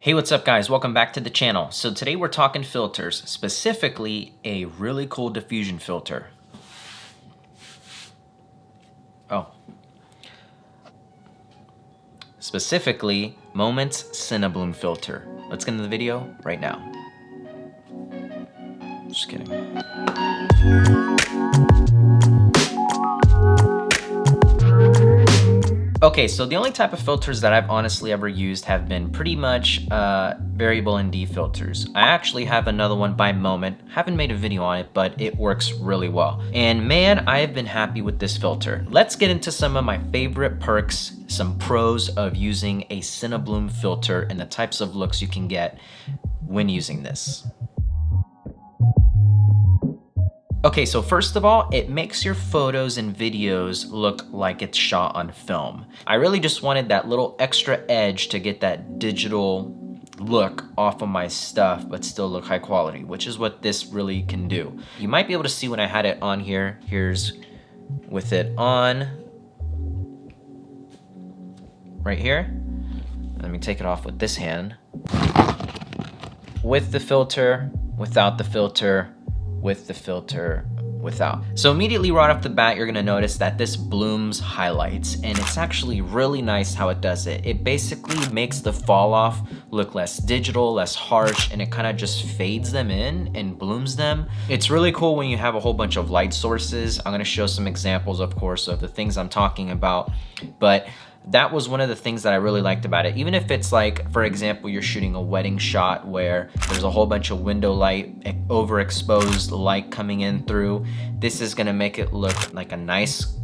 Hey, what's up guys? Welcome back to the channel. So today we're talking filters, specifically a really cool diffusion filter. Specifically, Moment's CineBloom filter. Let's get into the video right now. Just kidding. Okay, so the only type of filters that I've honestly ever used have been pretty much variable ND filters. I actually have another one by Moment. Haven't made a video on it, but it works really well. And man, I have been happy with this filter. Let's get into some of my favorite perks, some pros of using a CineBloom filter and the types of looks you can get when using this. Okay, so first of all, it makes your photos and videos look like it's shot on film. I really just wanted that little extra edge to get that digital look off of my stuff, but still look high quality, which is what this really can do. You might be able to see when I had it on here. Here's with it on, right here. Let me take it off with this hand. With the filter, without the filter, with the filter, without. So immediately right off the bat, you're gonna notice that this blooms highlights, and it's actually really nice how it does it. It basically makes the fall off look less digital, less harsh, and it kind of just fades them in and blooms them. It's really cool when you have a whole bunch of light sources. I'm gonna show some examples, of course, of the things I'm talking about, but that was one of the things that I really liked about it. Even if it's like, for example, you're shooting a wedding shot where there's a whole bunch of window light, overexposed light coming in through, this is gonna make it look like a nice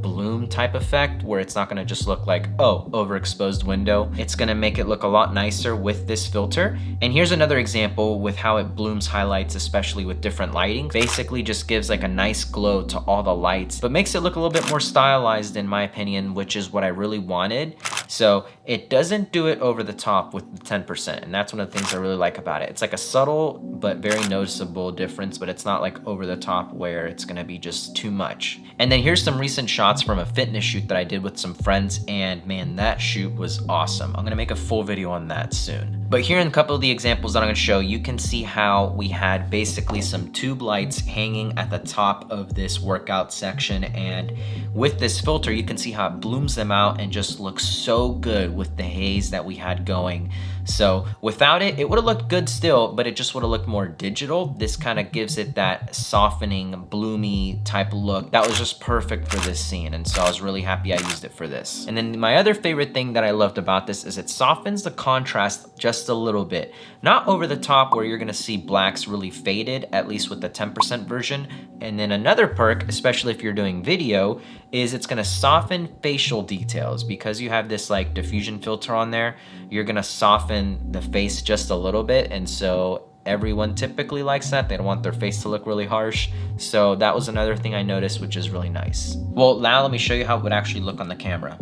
bloom type effect where it's not gonna just look like, oh, overexposed window. It's gonna make it look a lot nicer with this filter. And here's another example with how it blooms highlights, especially with different lighting. Basically just gives like a nice glow to all the lights, but makes it look a little bit more stylized in my opinion, which is what I really wanted. So it doesn't do it over the top with the 10%, and that's one of the things I really like about it. It's like a subtle but very noticeable difference, but it's not like over the top where it's gonna be just too much. And then here's some recent shots from a fitness shoot that I did with some friends, and man, that shoot was awesome. I'm gonna make a full video on that soon. But here in a couple of the examples that I'm gonna show, you can see how we had basically some tube lights hanging at the top of this workout section, and with this filter, you can see how it blooms them out and just looks so good with the haze that we had going. So without it, it would have looked good still, but it just would have looked more digital. This kind of gives it that softening, bloomy type look that was just perfect for this scene, and so I was really happy I used it for this. And then my other favorite thing that I loved about this is it softens the contrast just a little bit. Not over the top where you're gonna see blacks really faded, at least with the 10% version. And then another perk, especially if you're doing video, is it's gonna soften facial details. Because you have this like diffusion filter on there, you're gonna soften the face just a little bit, and so everyone typically likes that. They don't want their face to look really harsh. So that was another thing I noticed, which is really nice. Well, now let me show you how it would actually look on the camera.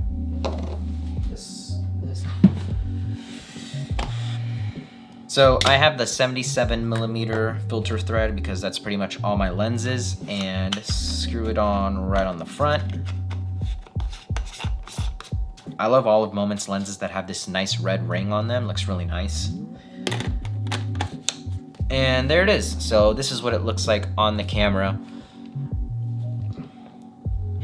So I have the 77mm filter thread because that's pretty much all my lenses, and screw it on right on the front. I love all of Moment's lenses that have this nice red ring on them. Looks really nice. And there it is. So this is what it looks like on the camera.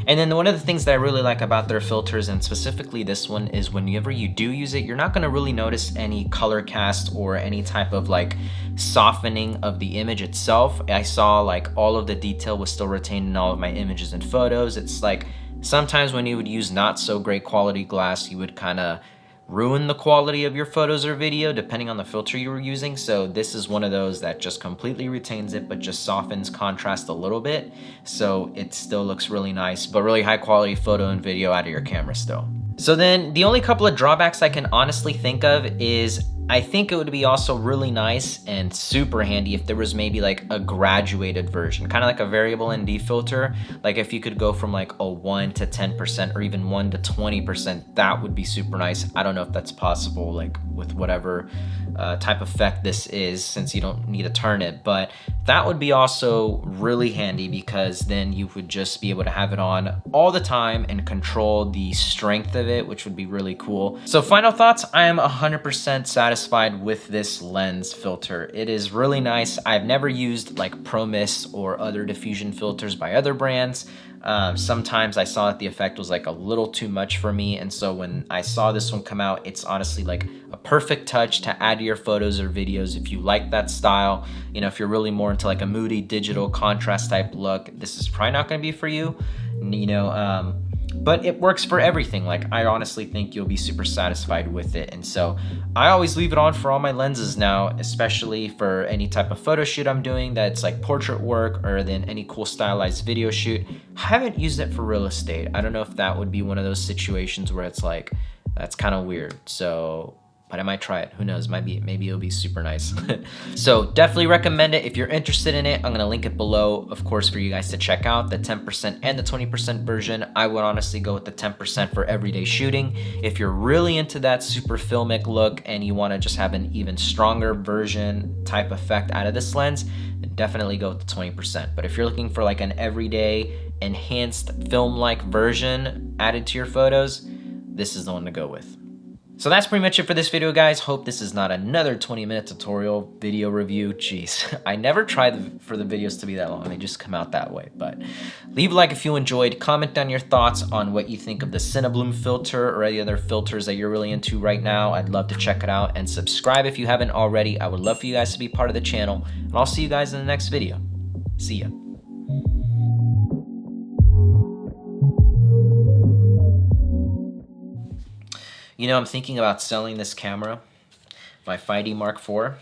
And then one of the things that I really like about their filters, and specifically this one, is whenever you do use it, you're not gonna really notice any color cast or any type of like softening of the image itself. I saw like all of the detail was still retained in all of my images and photos. It's like sometimes when you would use not so great quality glass, you would kind of ruin the quality of your photos or video depending on the filter you were using. So this is one of those that just completely retains it but just softens contrast a little bit, so it still looks really nice, but really high quality photo and video out of your camera still. So then the only couple of drawbacks I can honestly think of is I think it would be also really nice and super handy if there was maybe like a graduated version, kind of like a variable ND filter. Like if you could go from like a 1 to 10% or even 1 to 20%, that would be super nice. I don't know if that's possible, like with whatever type of effect this is, since you don't need to turn it, but that would be also really handy because then you would just be able to have it on all the time and control the strength of it, which would be really cool. So final thoughts, I am 100% satisfied satisfied with this lens filter. It is really nice. I've never used like Pro Mist or other diffusion filters by other brands. Sometimes I saw that the effect was like a little too much for me, and so when I saw this one come out, it's honestly like a perfect touch to add to your photos or videos if you like that style. You know, if you're really more into like a moody digital contrast type look, this is probably not going to be for you. You know, but it works for everything. Like, I honestly think you'll be super satisfied with it. And so I always leave it on for all my lenses now, especially for any type of photo shoot I'm doing that's like portrait work, or then any cool stylized video shoot. I haven't used it for real estate. I don't know if that would be one of those situations where it's like, that's kind of weird. So, but I might try it. Who knows? Maybe it'll be super nice. So definitely recommend it if you're interested in it. I'm gonna link it below, of course, for you guys to check out the 10% and the 20% version. I would honestly go with the 10% for everyday shooting. If you're really into that super filmic look and you wanna just have an even stronger version type effect out of this lens, then definitely go with the 20%. But if you're looking for like an everyday enhanced film-like version added to your photos, this is the one to go with. So that's pretty much it for this video, guys. Hope this is not another 20-minute tutorial video review. Jeez, I never try for the videos to be that long. They just come out that way. But leave a like if you enjoyed. Comment down your thoughts on what you think of the CineBloom filter or any other filters that you're really into right now. I'd love to check it out. And subscribe if you haven't already. I would love for you guys to be part of the channel. And I'll see you guys in the next video. See ya. You know, I'm thinking about selling this camera, my 5D Mark IV.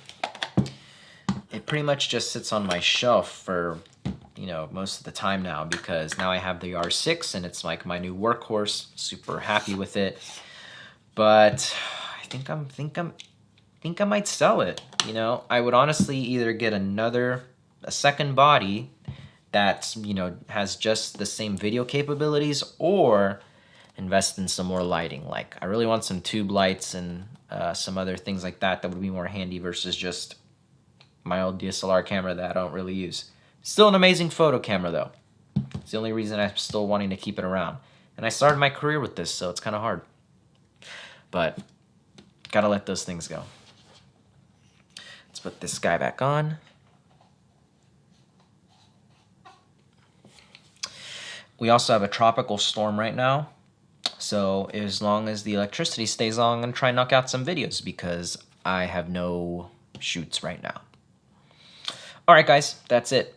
It pretty much just sits on my shelf for, you know, most of the time now, because now I have the R6 and it's like my new workhorse. Super happy with it. But I think I might sell it. You know, I would honestly either get a second body that's, you know, has just the same video capabilities, or invest in some more lighting. Like, I really want some tube lights and some other things like that that would be more handy versus just my old DSLR camera that I don't really use. Still an amazing photo camera though. It's the only reason I'm still wanting to keep it around. And I started my career with this, so it's kind of hard. But gotta let those things go. Let's put this guy back on. We also have a tropical storm right now. So as long as the electricity stays on, I'm going to try and knock out some videos because I have no shoots right now. All right, guys, that's it.